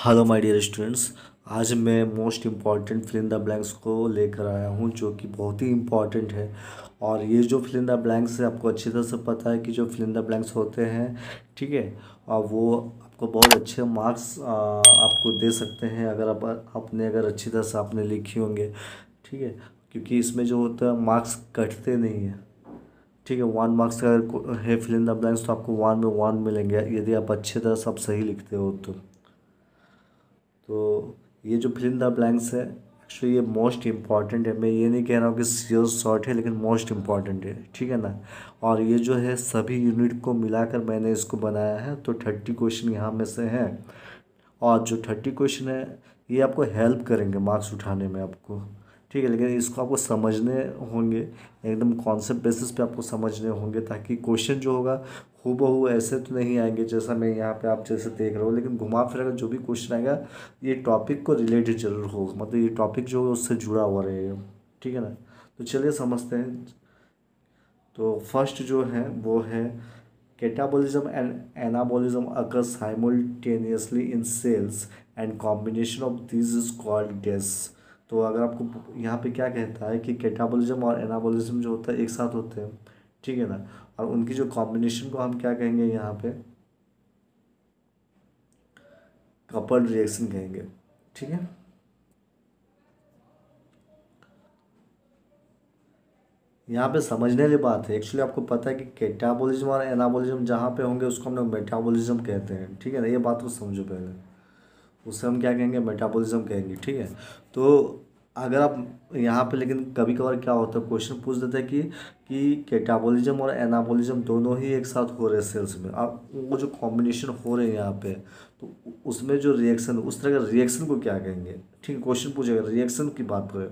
Hello my dear students. आज मैं most important fill in the blanks को लेकर आया हूँ जो कि बहुत ही इम्पॉर्टेंट है। और ये जो फिल इन द ब्लैंक्स है आपको अच्छी तरह से पता है कि जो फिल इन द ब्लैंक्स होते हैं, ठीक है। और वो आपको बहुत अच्छे मार्क्स आपको दे सकते हैं अगर आपने अगर अच्छी तरह से आपने लिखी होंगे, ठीक है। क्योंकि इसमें जो होता है मार्क्स कटते नहीं हैं, ठीक है। 1 मार्क्स का अगर है फिल इन द ब्लैंक्स तो आपको 1 में 1 मिलेंगे यदि आप अच्छी तरह से आप सही लिखते हो तो ये जो फिल इन द ब्लैंक्स है एक्चुअली ये मोस्ट इम्पॉर्टेंट है। मैं ये नहीं कह रहा हूँ कि सीरियस शॉर्ट है, लेकिन मोस्ट इम्पॉर्टेंट है, ठीक है ना। और ये जो है सभी यूनिट को मिलाकर मैंने इसको बनाया है, तो 30 क्वेश्चन यहाँ में से हैं। और जो 30 क्वेश्चन है ये आपको हेल्प करेंगे मार्क्स उठाने में आपको, ठीक है। लेकिन इसको आपको समझने होंगे, एकदम कॉन्सेप्ट बेसिस पे आपको समझने होंगे, ताकि क्वेश्चन जो होगा हूबहू ऐसे तो नहीं आएंगे जैसा मैं यहाँ पे आप जैसे देख रहे हो, लेकिन घुमा फिरा कर जो भी क्वेश्चन आएगा ये टॉपिक को रिलेटेड जरूर होगा, मतलब ये टॉपिक जो है उससे जुड़ा हुआ रहेगा, ठीक है ना। तो चलिए समझते हैं। तो फर्स्ट जो है वो है catabolism and anabolism occur simultaneously in cells and combination of this is called डेस। तो अगर आपको यहाँ पे क्या कहता है कि कैटाबॉलिज्म और एनाबॉलिज्म जो होता है एक साथ होते हैं, ठीक है ना। और उनकी जो कॉम्बिनेशन को हम क्या कहेंगे यहाँ पे कपल्ड रिएक्शन कहेंगे, ठीक है। यहाँ पे समझने वाली बात है, एक्चुअली आपको पता है कि कैटाबॉलिज्म और एनाबॉलिज्म जहाँ पे होंगे उसको हम लोग मेटाबॉलिज्म कहते हैं, ठीक है ना। ये बात को समझो पहले, उससे हम क्या कहेंगे मेटाबॉलिज्म कहेंगे, ठीक है। तो अगर आप यहाँ पे, लेकिन कभी कभार क्या होता है क्वेश्चन पूछ देता है कि कैटाबॉलिज्म और एनाबॉलिज्म दोनों ही एक साथ हो रहे हैं सेल्स में, अब वो जो कॉम्बिनेशन हो रहे हैं यहाँ पे, तो उसमें जो रिएक्शन उस तरह का रिएक्शन को क्या कहेंगे, ठीक है। क्वेश्चन पूछेगा रिएक्शन की बात करें,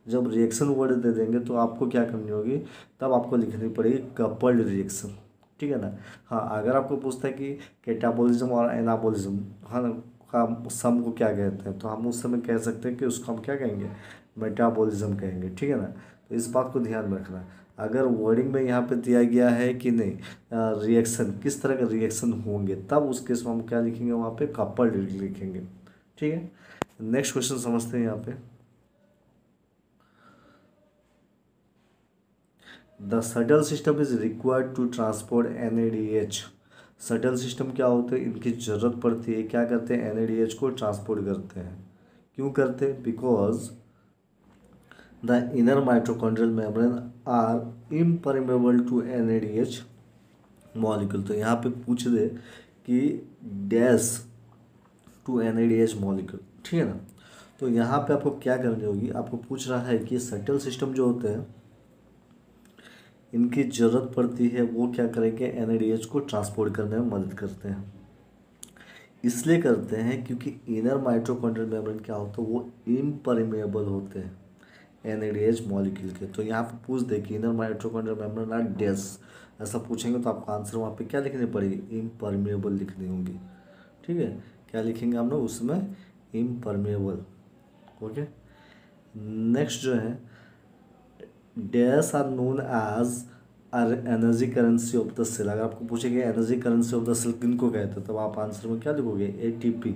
जब रिएक्शन वर्ड दे देंगे तो आपको क्या करनी होगी, तब आपको लिखनी पड़ेगी कपल्ड रिएक्शन, ठीक है ना। हाँ, अगर आपको पूछता है कि कैटाबॉलिज्म और एनाबॉलिज्म, हाँ ना, का सम को क्या कहते हैं, तो हम उस समय कह सकते हैं कि उसको हम क्या कहेंगे मेटाबॉलिज्म कहेंगे, ठीक है ना। तो इस बात को ध्यान में रखना। अगर वर्डिंग में यहाँ पे दिया गया है कि नहीं रिएक्शन किस तरह का रिएक्शन होंगे, तब उस केस में हम क्या लिखेंगे वहाँ पे कपल्ड लिखेंगे, ठीक है। नेक्स्ट क्वेश्चन समझते हैं यहाँ पे। The shuttle system is required to transport NADH। Shuttle system क्या होते हैं, इनकी ज़रूरत पड़ती है, क्या करते हैं NADH को ट्रांसपोर्ट करते हैं। क्यों करते हैं, because the inner mitochondrial membrane are impermeable to NADH molecule. तो यहाँ पे पूछ दे कि डैश टू NADH मॉलिक्यूल, ठीक है ना। तो यहाँ पे आपको क्या करनी होगी, आपको पूछ रहा है कि शटल सिस्टम जो होते हैं इनकी ज़रूरत पड़ती है, वो क्या करेंगे NADH को ट्रांसपोर्ट करने में मदद करते हैं। इसलिए करते हैं क्योंकि इनर माइटोकॉन्ड्रियल मेम्ब्रेन क्या होता है वो इम्परमेबल होते हैं NADH मॉलिक्यूल के। तो यहाँ पे पूछ दे कि इनर माइटोकॉन्ड्रियल मेम्ब्रेन आर डेस, ऐसा पूछेंगे तो आपको आंसर वहाँ पे क्या लिखनी पड़ेगी इम्परमेबल लिखनी होगी, ठीक है। क्या लिखेंगे हम लोग उसमें इम्परमेबल, ओके। नेक्स्ट जो है dash are known as energy currency of the cell. अगर आपको पूछेंगे energy currency of the cell किनको कहते हैं, तब आप आंसर में क्या लिखोगे ATP,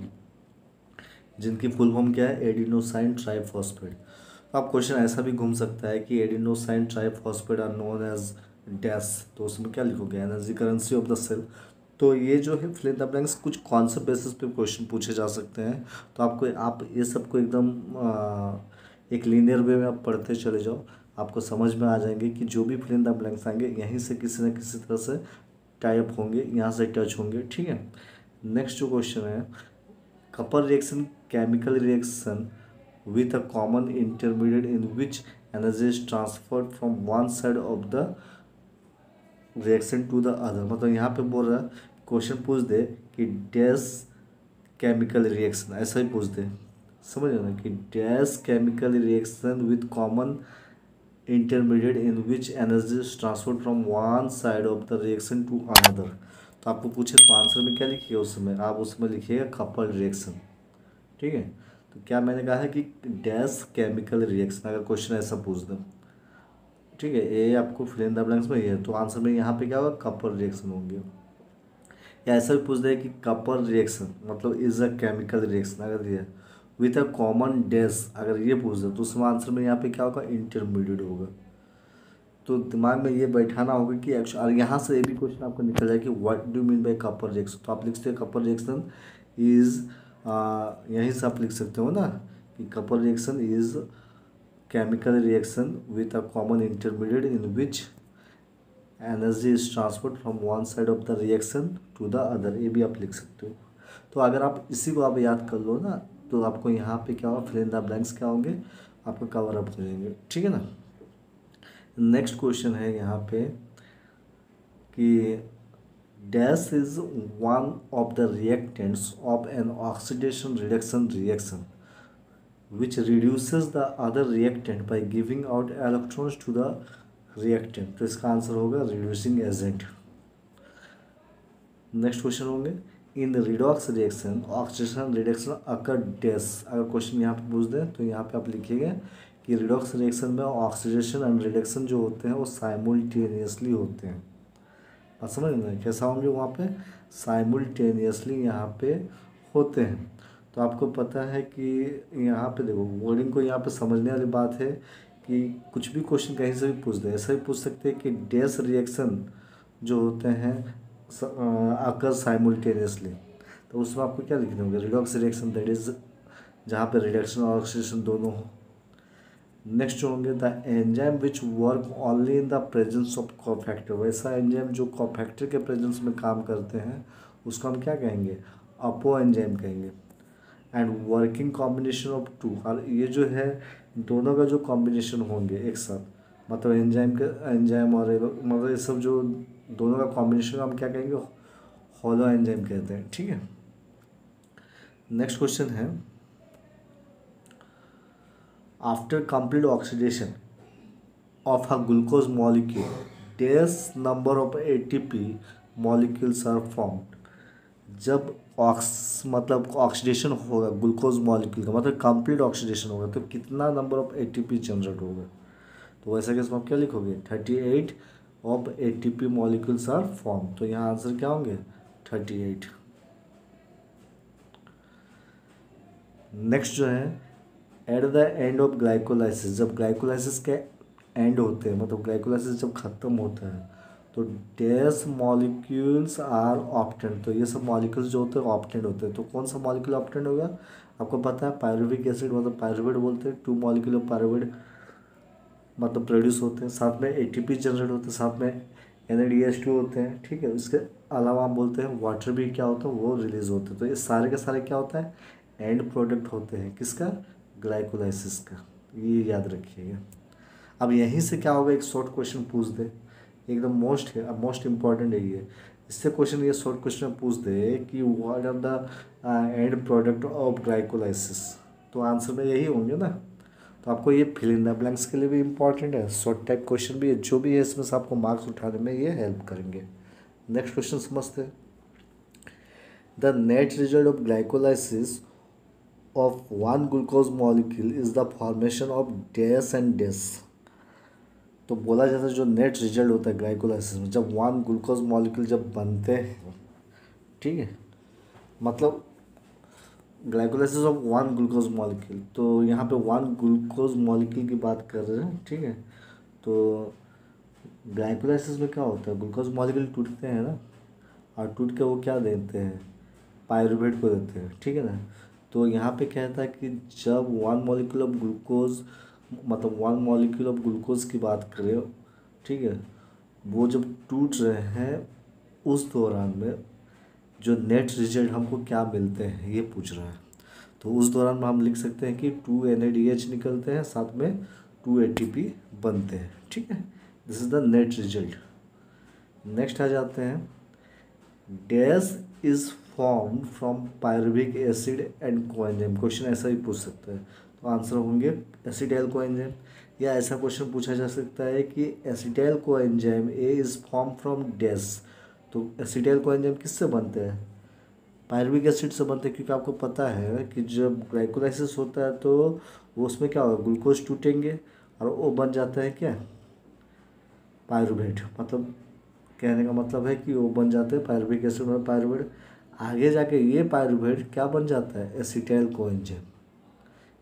जिनकी फुल फॉर्म क्या है एडिनोसाइन ट्राइफॉस्फेट। तो आप क्वेश्चन ऐसा भी घूम सकता है कि adenosine triphosphate are known as dash, तो उसमें क्या लिखोगे energy currency of the cell. तो ये जो है फिल इन द ब्लैंक्स कुछ कॉन्सेप्ट बेसिस पे क्वेश्चन पूछे जा सकते हैं। तो आप ये सबको एकदम एक लीनियर वे में आप पढ़ते चले जाओ, आपको समझ में आ जाएंगे कि जो भी फिल इन द ब्लैंक्स आएंगे यहीं से किसी न किसी तरह से टाइप होंगे, यहाँ से टच होंगे, ठीक है। नेक्स्ट जो क्वेश्चन है couple reaction chemical reaction with a common intermediate in which energy is transferred from one side of the reaction to the other। मतलब यहाँ पे बोल रहा है क्वेश्चन पूछ दे कि डैश केमिकल रिएक्शन, ऐसा ही पूछ दे, समझ रहे ना कि dash chemical reaction with common intermediate in which energy is transferred from one side of the reaction to another. तो आपको पूछे तो आंसर में क्या लिखिएगा, उसमें आप उसमें लिखिएगा कपल रिएक्शन, ठीक है। तो क्या मैंने कहा है कि डैश केमिकल रिएक्शन, अगर क्वेश्चन ऐसा पूछ दो, ठीक है, ये आपको फिल इन द ब्लैंक्स में ये है, तो आंसर में यहाँ पे क्या होगा कपल रिएक्शन होंगे। या ऐसा भी पूछ दे कि कपल रिएक्शन मतलब इज अ केमिकल रिएक्शन, अगर ये विथ अ कॉमन डेज अगर ये पूछ दे तो उसमें आंसर में यहाँ पे क्या होगा, इंटरमीडिएट होगा। तो दिमाग में ये बैठाना होगा कि एक्शन, और यहाँ से ये भी क्वेश्चन आपको निकल जाए कि what do mean bye couple reaction, तो आप लिख सकते हैं कपल रिएक्शन इज, यहीं से आप लिख सकते हो ना कि couple reaction is chemical reaction with a common intermediate in which energy is transferred from one side of the reaction to the other, ये भी आप लिख सकते हो। तो अगर आप इसी को आप याद कर लो ना तो आपको यहाँ पे क्या होगा, फिल इन द ब्लैंक्स क्या होंगे, आपको कवर अप हो जाएंगे, ठीक है ना। नेक्स्ट क्वेश्चन है यहाँ पे कि dash is one of the reactants of an oxidation reduction reaction which reduces the other reactant by giving out electrons to the reactant, तो इसका आंसर होगा reducing agent। नेक्स्ट क्वेश्चन होंगे इन रिडॉक्स रिएक्शन ऑक्सीडेशन रिडक्शन अकर dash, अगर question यहाँ पे पूछ दें तो यहाँ पे आप लिखिएगा कि रिडॉक्स रिएक्शन में ऑक्सीडेशन एंड रिडक्शन जो होते हैं वो साइमल्टेनियसली होते हैं। आप समझ में कैसा होंगे, वहाँ पे साइमल्टेनियसली यहाँ पे होते हैं। तो आपको पता है कि यहाँ पे देखो वर्डिंग को यहाँ पे समझने वाली बात है कि कुछ भी क्वेश्चन कहीं से भी पूछ दे, ऐसा भी पूछ सकते हैं कि डैश रिएक्शन जो होते हैं आकर साइमल्टेनियसली, तो उसमें आपको क्या लिखने होंगे, रिडॉक्स रिएक्शन दैट इज जहाँ पे रिडक्शन और ऑक्सीडेशन दोनों हो। नेक्स्ट जो होंगे the enzyme which work only in the presence of cofactor, वैसा एंजाइम जो कोफैक्टर के प्रेजेंस में काम करते हैं उसको हम क्या कहेंगे, अपो एंजाइम कहेंगे। And working combination of two, और ये जो है दोनों का जो कॉम्बिनेशन होंगे एक साथ, मतलब एंजाइम और मतलब ये सब जो दोनों का कॉम्बिनेशन हम क्या कहेंगे, होलो एंजाइम कहते हैं, ठीक है। नेक्स्ट क्वेश्चन है after complete oxidation of a glucose molecule dash number of ATP molecules are formed, जब मतलब ऑक्सीडेशन होगा ग्लूकोज मॉलिक्यूल का मतलब कंप्लीट ऑक्सीडेशन होगा तो कितना नंबर ऑफ एटीपी जनरेट होगा, तो वैसा केस में आप क्या लिखोगे 38 of ATP molecules are form, तो यहाँ आंसर क्या होंगे 38। नेक्स्ट जो है at the end of glycolysis, जब ग्लाइकोलाइसिस के एंड होते हैं मतलब ग्लाइकोलाइसिस जब खत्म होता है तो डैश मॉलिक्यूल्स आर ऑप्टेंट, तो ये सब मॉलिक्यूल्स जो होते हैं ऑप्टेंट होते हैं, तो कौन सा मॉलिक्यूल ऑप्टेंट होगा, आपको पता है पायरुविक एसिड मतलब पायरुवेट बोलते हैं, 2 मॉलिक्यूल ऑफ पायरुवेट मतलब प्रोड्यूस होते हैं, साथ में एटीपी जनरेट होते हैं, साथ में NADH2 होते हैं, ठीक है। उसके अलावा हम बोलते हैं वाटर भी क्या होता है वो रिलीज होते हैं, तो ये सारे के सारे क्या होता है एंड प्रोडक्ट होते हैं किसका, ग्लाइकोलाइसिस का, ये याद रखिएगा। अब यहीं से क्या होगा एक शॉर्ट क्वेश्चन पूछ दे, एकदम मोस्ट इम्पॉर्टेंट है ये, इससे क्वेश्चन ये शॉर्ट क्वेश्चन पूछ दे कि what are the end product of glycolysis, तो आंसर में यही होंगे ना, तो आपको ये फिल इन द ब्लैंक्स के लिए भी इम्पॉर्टेंट है, शॉर्ट टाइप क्वेश्चन भी है, जो भी है इसमें से आपको मार्क्स उठाने में ये हेल्प करेंगे। नेक्स्ट क्वेश्चन समझते हैं the net result of glycolysis of one glucose molecule is the formation of dash and dash, तो बोला जाता है जो नेट रिजल्ट होता है ग्लाइकोलाइसिस में जब वन ग्लूकोज मॉलिक्यूल जब बनते हैं, ठीक है, मतलब glycolysis of one glucose molecule, तो यहाँ पे वन ग्लूकोज मॉलिक्यूल की बात कर रहे हैं, ठीक है। तो ग्लाइकोलाइसिस में क्या होता है ग्लूकोज मॉलिक्यूल टूटते हैं ना, और टूट के वो क्या देते हैं पायरुवेट को देते हैं, ठीक है ना। तो यहाँ पे कहता है कि जब वन मॉलिक्यूल ऑफ ग्लूकोज मतलब वन मॉलिक्यूल ऑफ ग्लूकोज की बात करें, ठीक है, वो जब टूट रहे हैं उस दौरान में जो नेट रिजल्ट हमको क्या मिलते हैं ये पूछ रहा है, तो उस दौरान में हम लिख सकते हैं कि 2 NADH निकलते हैं, साथ में 2 ATP बनते हैं, ठीक है, this is the net result. Next आ जाते हैं dash is form from pyruvic acid and coenzyme, question ऐसा भी पूछ सकता है, तो आंसर होंगे एसिटाइल कोएंजाइम, या ऐसा क्वेश्चन पूछा जा सकता है कि acetyl coenzyme A is form from dash, तो एसिटाइल कोएंजाइम किससे बनते हैं पायरुविक एसिड से बनते हैं, क्योंकि आपको पता है कि जब ग्लाइकोलाइसिस होता है तो वो उसमें क्या होगा ग्लूकोज टूटेंगे और वो बन जाता है क्या पायरुवेट, मतलब कहने का मतलब है कि वो बन जाते हैं पायरुविक एसिड और पायरुवेट। आगे जाके ये पायरुवेट क्या बन जाता है, एसिटाइल कोएंजाइम।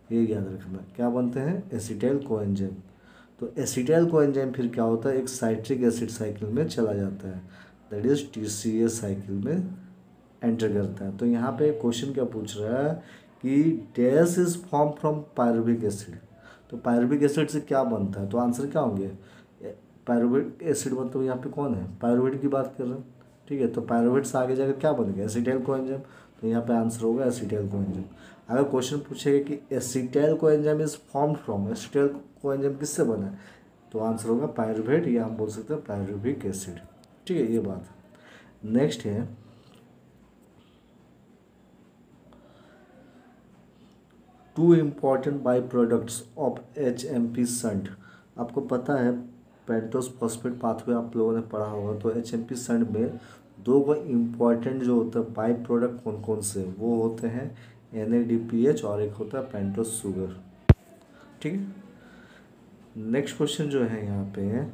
ये याद रखना, क्या बनते हैं, एसिटाइल कोएंजाइम। तो एसिटाइल कोएंजाइम फिर क्या होता है, एक साइट्रिक एसिड साइकिल में चला जाता है, दैट इज TCA साइकिल में एंटर करता है। तो यहाँ पे क्वेश्चन क्या पूछ रहा है कि dash is form from pyruvic acid. तो पायरुविक एसिड से क्या बनता है, तो आंसर क्या होंगे, पायरुविक एसिड मतलब यहाँ पे कौन है, पायरुवेट की बात कर रहे हैं, ठीक है। तो पायरुवेट से आगे जाकर क्या बनेगा, एसिटाइल कोएंजाइम। तो यहाँ पे आंसर होगा एसिटाइल कोएंजाइम। अगर क्वेश्चन पूछेगा कि acetyl coenzyme is form from, acetyl coenzyme किससे बना है, तो आंसर होगा पायरुवेट, या हम बोल सकते हैं पायरुविक एसिड, ठीक है। ये बात नेक्स्ट है, two important by products of HMP shunt. आपको पता है पेंटोस फॉस्फेट पाथवे आप लोगों ने पढ़ा होगा। तो HMP संट में दो को इम्पॉर्टेंट जो होता है बाई प्रोडक्ट कौन कौन से, वो होते हैं NADPH और एक होता है पेंटोस शुगर, ठीक है। नेक्स्ट क्वेश्चन जो है यहाँ पे है,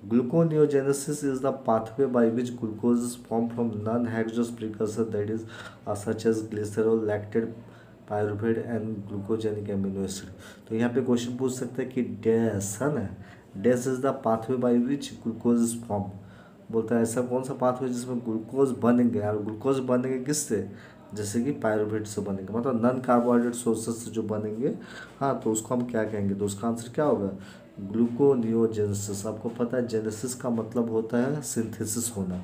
gluconeogenesis is the pathway by which glucose is form from non hexose precursor that is such as glycerol, lactate, pyruvate and glucogenic amino acid. तो यहाँ पे क्वेश्चन पूछ सकते हैं कि डैश है ना, dash is the pathway by which glucose is form. बोलता है ऐसा कौन सा पाथवे जिसमें ग्लूकोज बनेंगे, और ग्लूकोज बनेंगे किससे, जैसे कि पायरुवेट से बनेंगे, मतलब नॉन कार्बोहाइड्रेट सोर्सेस से जो बनेंगे, हाँ, तो उसको हम क्या कहेंगे, तो उसका आंसर क्या होगा, ग्लूकोनियोजेनेसिस। आपको पता है जेनेसिस का मतलब होता है सिंथेसिस होना,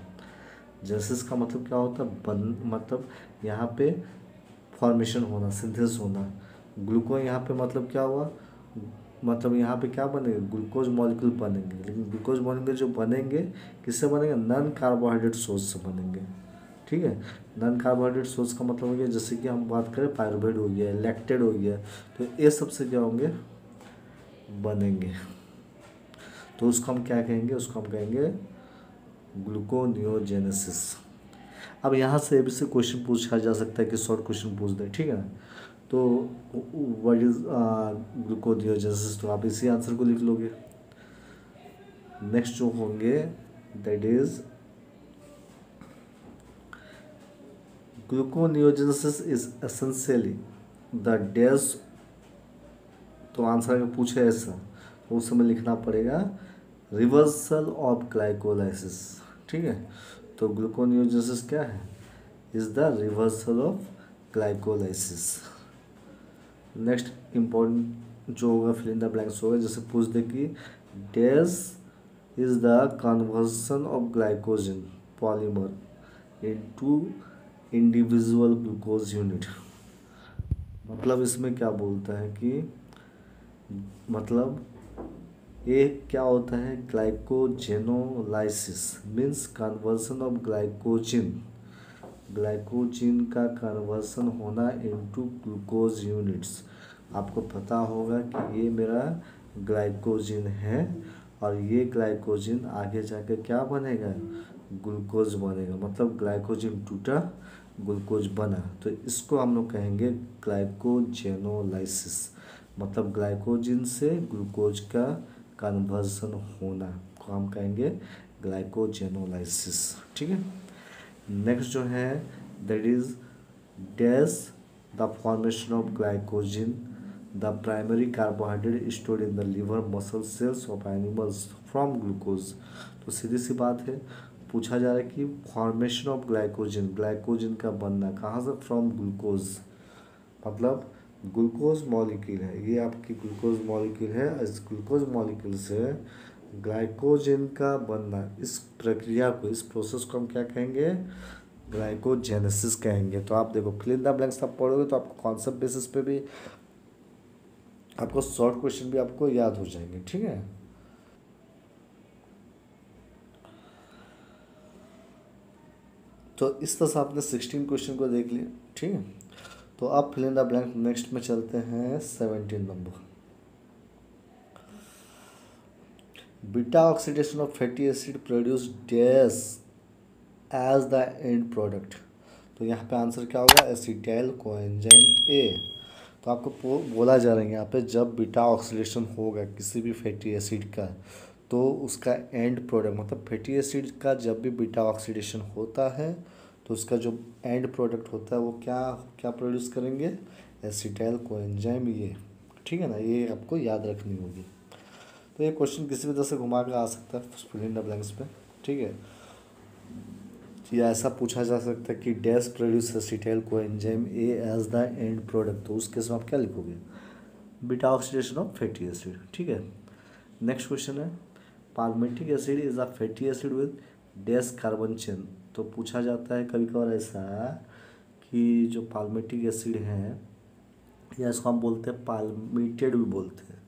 जेनेसिस का मतलब क्या होता है, मतलब यहाँ पे फॉर्मेशन होना, सिंथेसिस होना। ग्लूकोन यहाँ पे मतलब क्या हुआ, मतलब यहाँ पे क्या बनेंगे, ग्लूकोज मॉलिक्यूल बनेंगे, लेकिन ग्लूकोज मॉलिक्यूल जो बनेंगे किससे बनेंगे, नॉन कार्बोहाइड्रेट सोर्स से बनेंगे, ठीक है। नॉन कार्बोहाइड्रेट सोर्स का मतलब हो गया, जैसे कि हम बात करें पायरुवेट हो गया, लैक्टेड हो गया, तो ये सबसे क्या होंगे, बनेंगे। तो उसको हम क्या कहेंगे, उसको हम कहेंगे ग्लूकोनियोजेनेसिस। अब यहाँ से भी से क्वेश्चन पूछा जा सकता है कि शॉर्ट क्वेश्चन पूछ दे, ठीक है ना। तो व्हाट इज ग्लूकोनियोजेनेसिस, तो आप इसी आंसर को लिख लोगे। नेक्स्ट जो होंगे that is gluconeogenesis is essentially the dash. तो आंसर अगर पूछे ऐसा तो उस समय लिखना पड़ेगा रिवर्सल ऑफ ग्लाइकोलाइसिस, ठीक है। तो ग्लूकोनियोजेनेसिस क्या है, is the reversal of glycolysis. Next important जो होगा फिल इन द ब्लैंक्स होगा, जैसे पूछ दे कि dash is the conversion of glycogen polymer into individual glucose unit. मतलब इसमें क्या बोलता है कि मतलब ये क्या होता है, glycogenolysis means conversion of glycogen, glycogen का कन्वर्सन होना इनटू ग्लूकोज यूनिट्स। आपको पता होगा कि ये मेरा ग्लाइकोजिन है और ये ग्लाइकोजिन आगे जाके क्या बनेगा, ग्लूकोज बनेगा, मतलब ग्लाइकोजिन टूटा ग्लूकोज बना, तो इसको हम लोग कहेंगे ग्लाइकोजेनोलाइसिस, मतलब ग्लाइकोजिन से ग्लूकोज का कन्वर्सन होना को हम कहेंगे ग्लाइकोजेनोलाइसिस, ठीक है। नेक्स्ट जो है that is dash the formation of glycogen the primary carbohydrate stored in the liver muscle cells of animals from glucose. तो सीधी सी बात है, पूछा जा रहा है कि फॉर्मेशन ऑफ ग्लाइकोजिन, ग्लाइकोजिन का बनना कहाँ से, फ्रॉम ग्लूकोज, मतलब ग्लूकोज मॉलिक्यूल है, ये आपकी ग्लूकोज मॉलिक्यूल है, इस ग्लूकोज मॉलिक्यूल से ग्लाइकोजिन का बनना, इस प्रक्रिया को, इस प्रोसेस को हम क्या कहेंगे, ग्लाइकोजेनेसिस कहेंगे। तो आप देखो फिल इन द ब्लैंक्स आप पढ़ोगे तो आपको कॉन्सेप्ट बेसिस पे भी आपको शॉर्ट क्वेश्चन भी आपको याद हो जाएंगे, ठीक है। तो इस तरह से आपने 16 क्वेश्चन को देख लिया, ठीक है। तो अब fill in the blank next में चलते हैं 17 नंबर, beta oxidation of fatty acid produce dash as the end product. तो यहाँ पे आंसर क्या होगा, एसिटाइल कोएंजाइम ए। तो आपको बोला जा रहा है यहाँ पे जब बीटा ऑक्सीडेशन होगा किसी भी फैटी एसिड का, तो उसका एंड प्रोडक्ट मतलब फैटी एसिड का जब भी बीटा ऑक्सीडेशन होता है तो उसका जो एंड प्रोडक्ट होता है वो क्या क्या प्रोड्यूस करेंगे, एसिटाइल कोएंजाइम। ये ठीक है ना, ये आपको याद रखनी होगी। तो ये क्वेश्चन किसी भी तरह से घुमा के आ सकता है फिल इन द ब्लैंक्स पे, ठीक है। या ऐसा पूछा जा सकता है कि dash produce acetyl coenzyme A as the end product, तो उस केस में आप क्या लिखोगे, beta oxidation of fatty acid, ठीक है। नेक्स्ट क्वेश्चन है palmitic acid is a fatty acid with dash carbon chain. तो पूछा जाता है कभी कभार ऐसा कि जो पाल्मेटिक एसिड है या इसको हम बोलते हैं पाल्मेटेड भी बोलते हैं,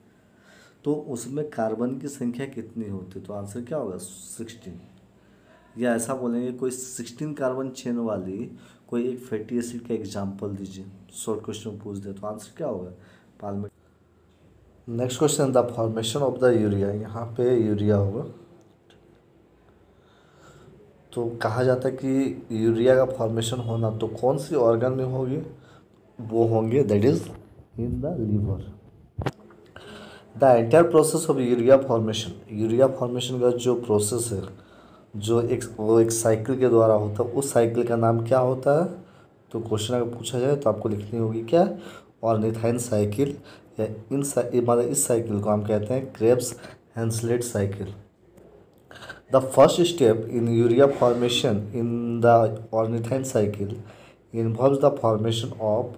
तो उसमें कार्बन की संख्या कितनी होती है, तो आंसर क्या होगा 16। या ऐसा बोलेंगे कोई 16 कार्बन चेन वाली कोई एक फैटी एसिड का एग्जाम्पल दीजिए, शॉर्ट क्वेश्चन पूछ दे तो आंसर क्या होगा palmate. Next question the formation of the urea, यहाँ पे यूरिया होगा। तो कहा जाता है कि यूरिया का फॉर्मेशन होना तो कौन सी ऑर्गन में होगी, वो होंगे that is in the liver. The entire process of urea formation का जो प्रोसेस है, जो एक साइकिल के द्वारा होता है, उस साइकिल का नाम क्या होता है। तो क्वेश्चन अगर पूछा जाए तो आपको लिखनी होगी क्या, ऑर्निथाइन साइकिल, या मतलब इस साइकिल को हम कहते हैं Krebs Henseleit cycle. The first step in urea formation in the ornithine cycle involves the formation of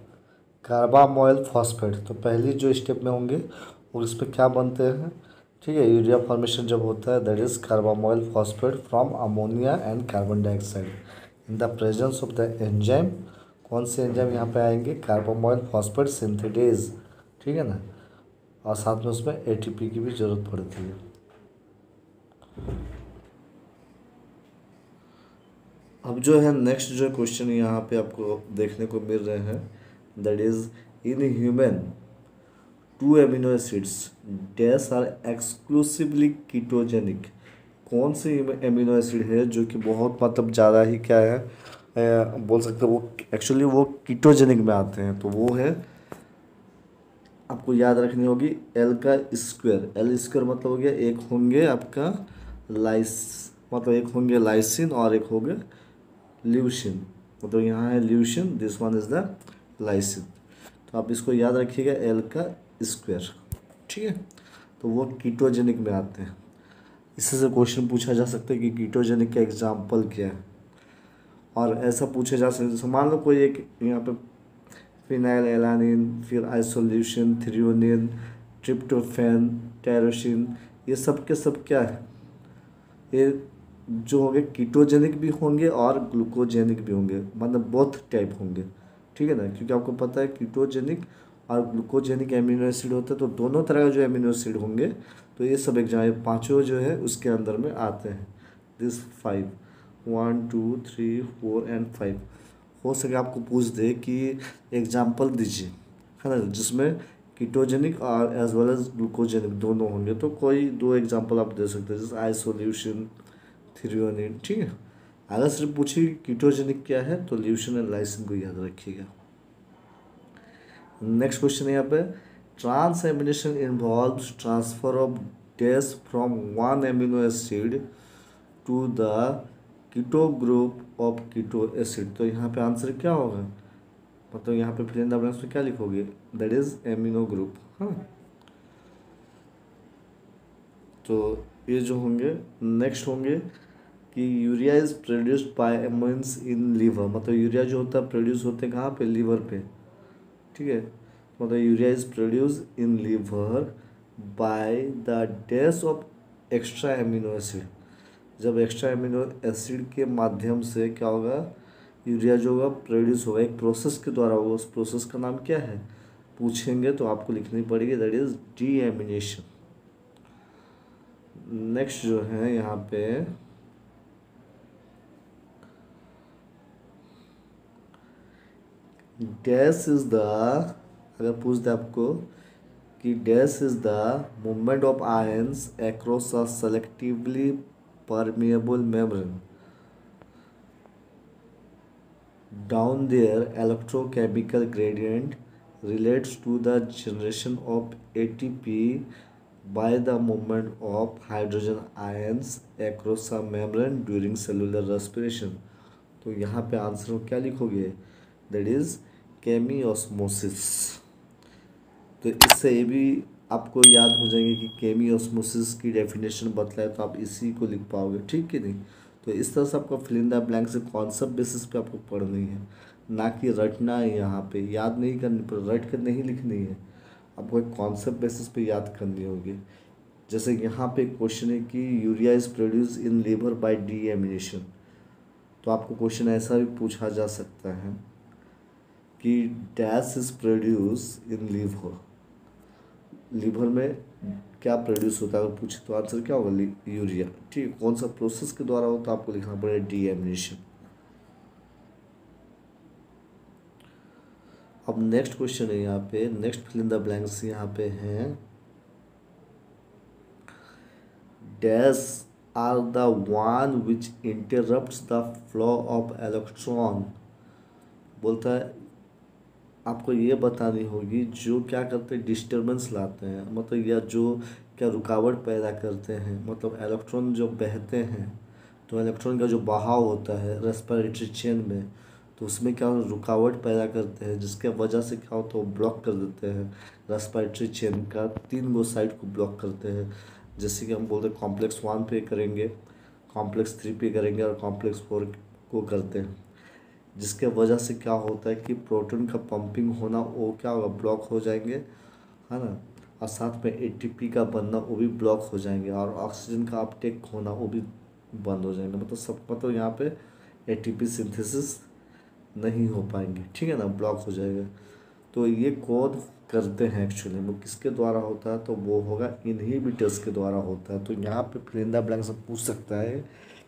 carbamoyl phosphate. तो पहली जो स्टेप में होंगे और इस पर क्या बनते हैं, ठीक है। यूरिया फॉर्मेशन जब होता है that is carbamoyl phosphate from ammonia and carbon dioxide in the presence of the enzyme. कौन से एंजाइम यहाँ पे आएंगे, कार्बामोइल फॉस्फेट सिंथेटेज, ठीक है ना। और साथ में उसमें एटीपी की भी जरूरत पड़ती है। अब जो है नेक्स्ट जो क्वेश्चन यहाँ पे आपको देखने को मिल रहे हैं that is in human two amino acids dash are exclusively ketogenic. कौन से एमिनो एसिड है जो कि बहुत मतलब ज़्यादा ही क्या है बोल सकते हैं वो एक्चुअली वो कीटोजेनिक में आते हैं, तो वो है आपको याद रखनी होगी एल का स्क्वायर। एल स्क्वायर मतलब हो गया एक होंगे आपका लाइस मतलब एक होंगे लाइसिन और एक होंगे ल्यूसिन, मतलब यहाँ है leucine, this one is the lysine. तो आप इसको याद रखिएगा एल का स्क्वायर, ठीक है। तो वो कीटोजेनिक में आते हैं। इससे से क्वेश्चन पूछा जा सकता है कि कीटोजेनिक का एग्जाम्पल क्या है, और ऐसा पूछा जा सकता है मान लो कोई एक यहाँ पे फिनाइल एलानिन, फिर आइसोल्यूशन, थ्रियोनिन, ट्रिप्टोफैन, टायरोसिन, ये सब के सब क्या है, ये जो होंगे कीटोजेनिक भी होंगे और ग्लूकोजेनिक भी होंगे, मतलब बोथ टाइप होंगे, ठीक है ना। क्योंकि आपको पता है कीटोजेनिक और ग्लूकोजेनिक एमिनो एसिड होता है, तो दोनों तरह का जो एमिनो एसिड होंगे तो ये सब एग्जाम पाँचों जो है उसके अंदर में आते हैं। दिस 5 1 2 3 4 एंड 5 हो सके आपको पूछ दे कि एग्जाम्पल दीजिए, है ना, जिसमें कीटोजेनिक और एज वेल एज ग्लूकोजेनिक दोनों होंगे, तो कोई दो एग्जाम्पल आप दे सकते हैं जैसे आइसोल्यूशन, थ्रियोनिन, ठीक है। अगर सिर्फ पूछिए कीटोजेनिक क्या है तो ल्यूसिन एंड लाइसिन को याद रखिएगा। नेक्स्ट क्वेश्चन है यहाँ पे transamination involves transfer of dash from one amino acid to the keto group of keto acid. तो यहाँ पे आंसर क्या होगा, मतलब यहाँ पे फिल इन द ब्लैंक्स में क्या लिखोगे, दैट इज एमिनो ग्रुप। हाँ, तो ये जो होंगे नेक्स्ट होंगे कि urea is produced by amines in liver. मतलब यूरिया जो होता है प्रोड्यूस होते हैं कहाँ पे, लीवर पे, ठीक है। मतलब urea is produce in liver by the dash of extra amino acid. जब एक्स्ट्रा एमिनो एसिड के माध्यम से क्या होगा, यूरिया जो होगा प्रोड्यूस होगा, एक प्रोसेस के द्वारा होगा, उस प्रोसेस का नाम क्या है पूछेंगे तो आपको लिखनी पड़ेगी दैट इज डीएमिनेशन। नेक्स्ट जो है यहाँ पे डैश इज द, अगर पूछ दे आपको कि dash is the movement of ions across a selectively permeable membrane down their electrochemical gradient relates to the generation of ATP by the movement of hydrogen ions across a membrane during cellular respiration. तो यहाँ पे answer क्या लिखोगे, that is chemiosmosis. तो इससे ये भी आपको याद हो जाएंगे कि केमियोस्मोसिस की डेफिनेशन बतलाए तो आप इसी को लिख पाओगे, ठीक कि नहीं। तो इस तरह से आपको फिल इन द ब्लैंक से कॉन्सेप्ट बेसिस पे आपको पढ़नी है, ना कि रटना है। यहाँ पे याद नहीं करनी पर रट कर नहीं लिखनी है, आपको एक कॉन्सेप्ट बेसिस पे याद करनी होगी। जैसे यहाँ पे क्वेश्चन है कि urea is produce in liver by deamination. तो आपको क्वेश्चन ऐसा भी पूछा जा सकता है कि dash is produce in liver, liver में क्या प्रोड्यूस होता है अगर पूछे तो आंसर क्या होगा, यूरिया। ठीक है, कौन सा प्रोसेस के द्वारा होता है आपको लिखना पड़ेगा डीएमिनेशन। अब नेक्स्ट क्वेश्चन है यहाँ पे, next fill in the blanks यहाँ पे हैं, dash are the one which interrupts the flow of electron. बोलता है आपको ये बतानी होगी जो क्या करते हैं, डिस्टरबेंस लाते हैं, मतलब या जो क्या रुकावट पैदा करते हैं, मतलब इलेक्ट्रॉन जो बहते हैं, तो इलेक्ट्रॉन का जो बहाव होता है रेस्पिरेटरी चेन में, तो उसमें क्या रुकावट पैदा करते हैं, जिसके वजह से क्या होता है वो ब्लॉक कर देते हैं रेस्पिरेटरी चेन का, 3 साइड को ब्लॉक करते हैं। जैसे कि हम बोलते हैं कॉम्प्लेक्स 1 पे करेंगे, कॉम्प्लेक्स 3 पे करेंगे और कॉम्प्लेक्स 4 को करते हैं, जिसके वजह से क्या होता है कि प्रोटॉन का पंपिंग होना वो क्या होगा, ब्लॉक हो जाएंगे, है ना। और साथ में एटीपी का बनना वो भी ब्लॉक हो जाएंगे, और ऑक्सीजन का अपटेक होना वो भी बंद हो जाएंगे, मतलब सब मतलब यहाँ पे एटीपी सिंथेसिस नहीं हो पाएंगे, ठीक है ना, ब्लॉक हो जाएगा। तो ये कौन करते हैं एक्चुअली, वो किसके द्वारा होता है, तो वो होगा इनहिबिटर्स के द्वारा होता है। तो यहाँ पे फिलिंदा ब्लैंक से पूछ सकता है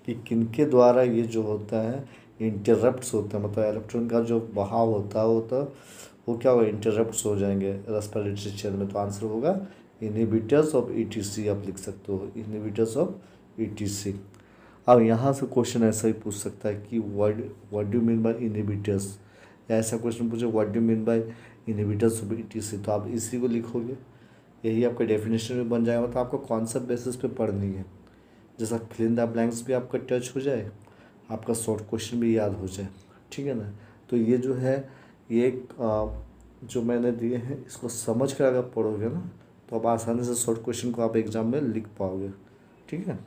कि किनके द्वारा ये जो होता है इंटरप्ट्स होता है, मतलब इलेक्ट्रॉन का जो बहाव होता है वो क्या होगा, इंटरप्ट्स हो जाएंगे रेस्पिरेटरी चेन में। तो आंसर होगा इनहिबिटर्स ऑफ ईटीसी, आप लिख सकते हो इनहिबिटर्स ऑफ ईटीसी। अब यहाँ से क्वेश्चन ऐसा ही पूछ सकता है कि what do mean bye inhibitors, या ऐसा क्वेश्चन पूछे what do mean bye inhibitors of etc, तो आप इसी को लिखोगे, यही आपका डेफिनेशन में बन जाएगा। तो आपको कॉन्सेप्ट बेसिस पे पढ़नी है, जैसा फिल इन द ब्लैंक्स भी आपका टच हो जाए, आपका शॉर्ट क्वेश्चन भी याद हो जाए, ठीक है ना। तो ये जो है ये जो मैंने दिए हैं इसको समझ कर अगर पढ़ोगे ना तो आप आसानी से शॉर्ट क्वेश्चन को आप एग्जाम में लिख पाओगे, ठीक है।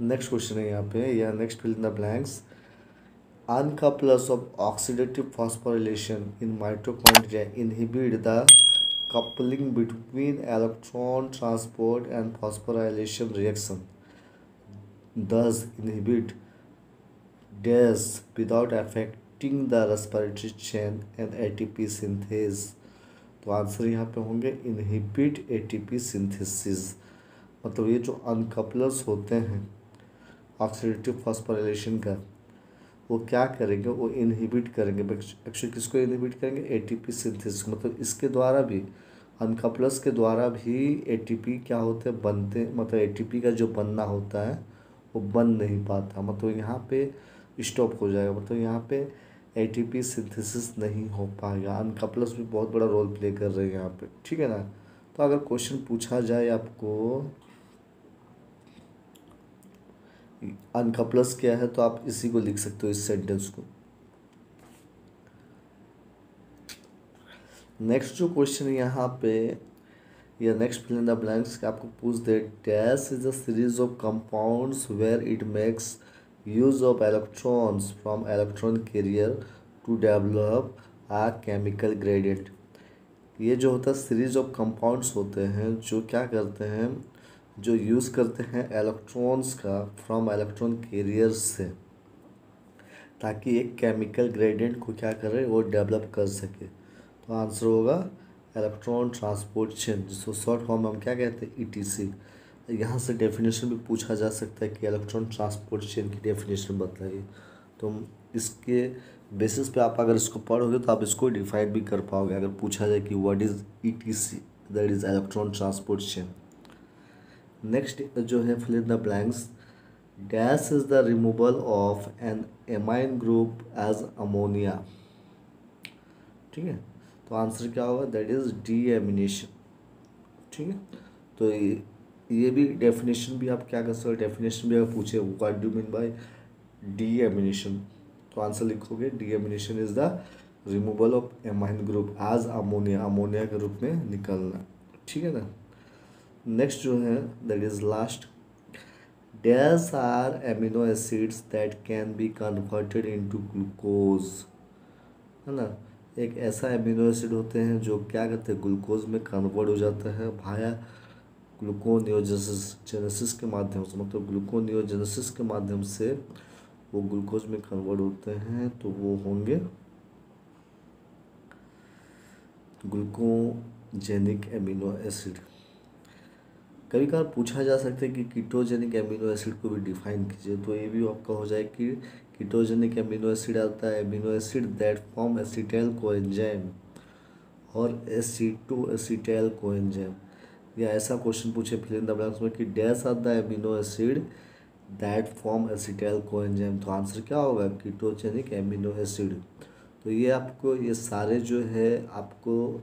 नेक्स्ट क्वेश्चन है यहाँ पे, या next fill in the blanks, uncouplers of oxidative phosphorylation in mitochondria inhibit the coupling between electron transport and phosphorylation reaction, thus inhibit dash without affecting the respiratory chain and ATP synthase। तो answer यहाँ पे होंगे inhibit ATP synthesis. मतलब ये जो अनकपलर्स होते हैं oxidative phosphorylation का, वो क्या करेंगे, वो इनहिबिट करेंगे। एक्चुअली किसको इनहिबिट करेंगे, एटीपी सिंथेसिस। मतलब इसके द्वारा भी, अनकपलर्स के द्वारा भी एटीपी क्या होते हैं, बनते, मतलब एटीपी का जो बनना होता है वो बन नहीं पाता, मतलब यहाँ पे स्टॉप हो जाएगा, मतलब यहाँ पे एटीपी सिंथेसिस नहीं हो पाएगा। अनकपलर्स भी बहुत बड़ा रोल प्ले कर रहे हैं यहाँ पे, ठीक है ना। तो अगर क्वेश्चन पूछा जाए आपको अनकपलर्स क्या है, तो आप इसी को लिख सकते हो, इस सेंटेंस को। नेक्स्ट जो क्वेश्चन है यहाँ पे, या next fill in the blanks आपको पूछ दे, dash is a series of compounds where it makes use of electrons from electron carrier to develop a chemical gradient. ये जो होता है सीरीज ऑफ कंपाउंड्स होते हैं जो क्या करते हैं, जो यूज़ करते हैं इलेक्ट्रॉन्स का फ्रॉम इलेक्ट्रॉन कैरियर्स से, ताकि एक केमिकल ग्रेडियंट को क्या करे, वो डेवलप कर सके। तो आंसर होगा इलेक्ट्रॉन ट्रांसपोर्ट चेन, जिसको शॉर्ट फॉर्म में हम क्या कहते हैं, ईटीसी। यहाँ से डेफिनेशन भी पूछा जा सकता है कि इलेक्ट्रॉन ट्रांसपोर्ट चेन की डेफिनेशन बताइए। तो इसके बेसिस पे आप अगर इसको पढ़ोगे तो आप इसको डिफाइन भी कर पाओगे अगर पूछा जाए कि what is ETC, that is electron transport chain. Next जो है fill in the blanks, dash is the removal of an amine group as ammonia. ठीक है, तो आंसर क्या होगा, दैट इज डीएमिनेशन। ठीक है। तो ये भी डेफिनेशन भी आप क्या कर सकते हो, डेफिनेशन भी अगर पूछे what do mean by deamination, तो आंसर लिखोगे deamination is the removal of amine group as ammonia, ammonia के रूप में निकलना, ठीक है ना। नेक्स्ट जो है that is last, dash are amino acids that can be converted into glucose, है ना। एक ऐसा एमिनो एसिड होते हैं जो क्या कहते हैं ग्लूकोज में कन्वर्ट हो जाता है भाया ग्लूकोनियोजेनेसिस के माध्यम से, मतलब ग्लूकोनियोजेनेसिस के माध्यम से वो ग्लूकोज में कन्वर्ट होते हैं, तो वो होंगे ग्लूकोजेनिक एमिनो एसिड। कभी कभार पूछा जा सकता है कि कीटोजेनिक एमिनो एसिड को भी डिफाइन कीजिए, तो ये भी आपका हो जाए कि कीटोजेनिक एमिनो एसिड आता है amino acid that form acetyl coenzyme और एसिटो एसिटाइल कोएंजाइम। या ऐसा क्वेश्चन पूछे फिल इन द ब्लैंक्स में कि dash are the amino acid that form acetyl coenzyme, तो आंसर क्या होगा कीटोजेनिक एमिनो एसिड। तो ये आपको ये सारे जो है आपको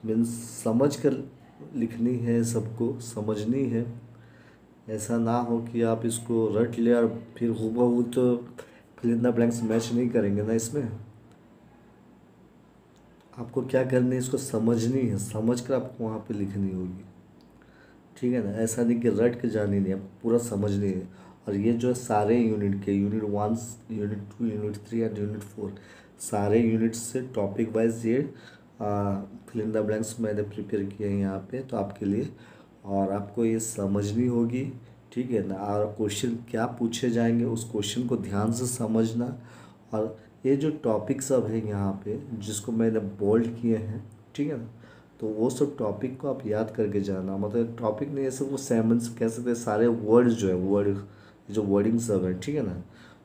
मीन्स समझ कर लिखनी है, सबको समझनी है। ऐसा ना हो कि आप इसको रट ले और फिर हूबहू तो fill in the blanks match नहीं करेंगे ना। इसमें आपको क्या करनी है, इसको समझनी है, समझ कर आपको वहाँ पे लिखनी होगी, ठीक है ना। ऐसा नहीं कि रट के जानी नहीं, आपको पूरा समझनी है। और ये जो है सारे यूनिट के unit 1, unit 2, unit 3 and unit 4 सारे यूनिट से टॉपिक वाइज ये फिल इन द ब्लैंक्स मैंने प्रिपेयर किए हैं यहाँ पे तो आपके लिए, और आपको ये समझनी होगी, ठीक है ना। और क्वेश्चन क्या पूछे जाएंगे उस क्वेश्चन को ध्यान से समझना। और ये जो टॉपिक सब है यहाँ पे जिसको मैंने बोल्ड किए हैं, ठीक है ना, तो वो सब टॉपिक को आप याद करके जाना। मतलब टॉपिक नहीं, ऐसे वो सेमेंस कह सकते हैं, सारे वर्ड्स जो है वर्ड जो वर्डिंग सब है, ठीक है ना,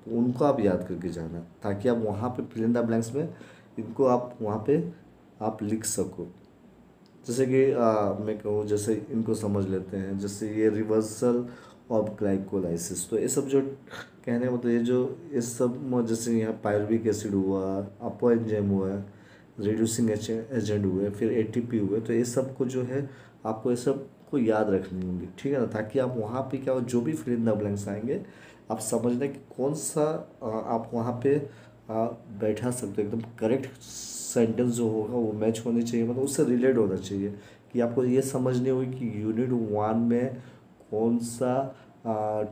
तो उनको आप याद करके जाना ताकि आप वहाँ पे फिल इन द ब्लैंक्स में इनको आप वहाँ पे आप लिख सको। जैसे कि मैं कहूँ, जैसे इनको समझ लेते हैं, जैसे ये रिवर्सल ऑफ ग्लाइकोलाइसिस, तो ये सब जो कहने मतलब ये जो इस सब जैसे यहाँ पायरुविक एसिड हुआ, अpo एंजाइम हुआ, रिड्यूसिंग एजेंट हुए, फिर एटीपी हुए, तो ये सब को जो है आपको ये सब को याद रखनी होगी, ठीक है ना, ताकि आप वहाँ पे क्या हो जो भी फिल इन द ब्लैंक्स आएंगे आप समझना कि कौन सा आप वहाँ पे बैठा सकते हो। एकदम करेक्ट सेंटेंस जो होगा वो मैच होनी चाहिए, मतलब उससे रिलेट होना चाहिए कि आपको ये समझनी होगी कि यूनिट 1 में कौन सा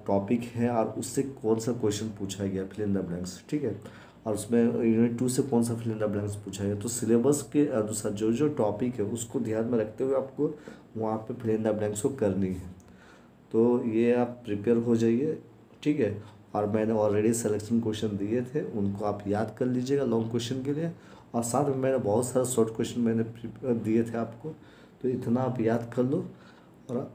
टॉपिक है और उससे कौन सा क्वेश्चन पूछा गया फिल इन द ब्लैंक्स, ठीक है। और उसमें यूनिट 2 से कौन सा फिल इन द ब्लैंक्स पूछा गया, तो सिलेबस के अनुसार जो जो टॉपिक है उसको ध्यान में रखते हुए आपको वहाँ पे फिल इन द ब्लैंक्स को करनी है। तो ये आप प्रिपेयर हो जाइए, ठीक है। और मैंने ऑलरेडी सिलेक्शन क्वेश्चन दिए थे उनको आप याद कर लीजिएगा लॉन्ग क्वेश्चन के लिए, और साथ में मैंने बहुत सारे शॉर्ट क्वेश्चन मैंने दिए थे आपको, तो इतना आप याद कर लो। और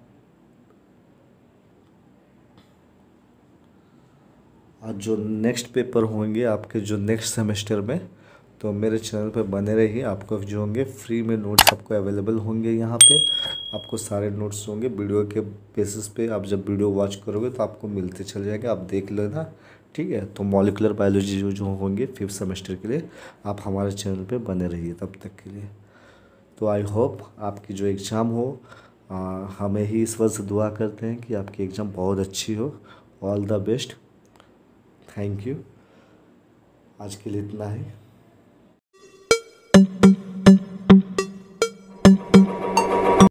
जो नेक्स्ट पेपर होंगे आपके जो नेक्स्ट सेमेस्टर में, तो मेरे चैनल पे बने रहिए। आपको जो होंगे फ्री में नोट्स आपको अवेलेबल होंगे, यहाँ पे आपको सारे नोट्स होंगे वीडियो के बेसिस पे। आप जब वीडियो वॉच करोगे तो आपको मिलते चले जाएंगे, आप देख लेना, ठीक है। तो मॉलिक्यूलर बायोलॉजी जो होंगे 5th सेमेस्टर के लिए आप हमारे चैनल पे बने रहिए तब तक के लिए। तो आई होप आपकी जो एग्ज़ाम हो, हमें ही ईश्वर से दुआ करते हैं कि आपकी एग्ज़ाम बहुत अच्छी हो। All the best, thank you. आज के लिए इतना ही।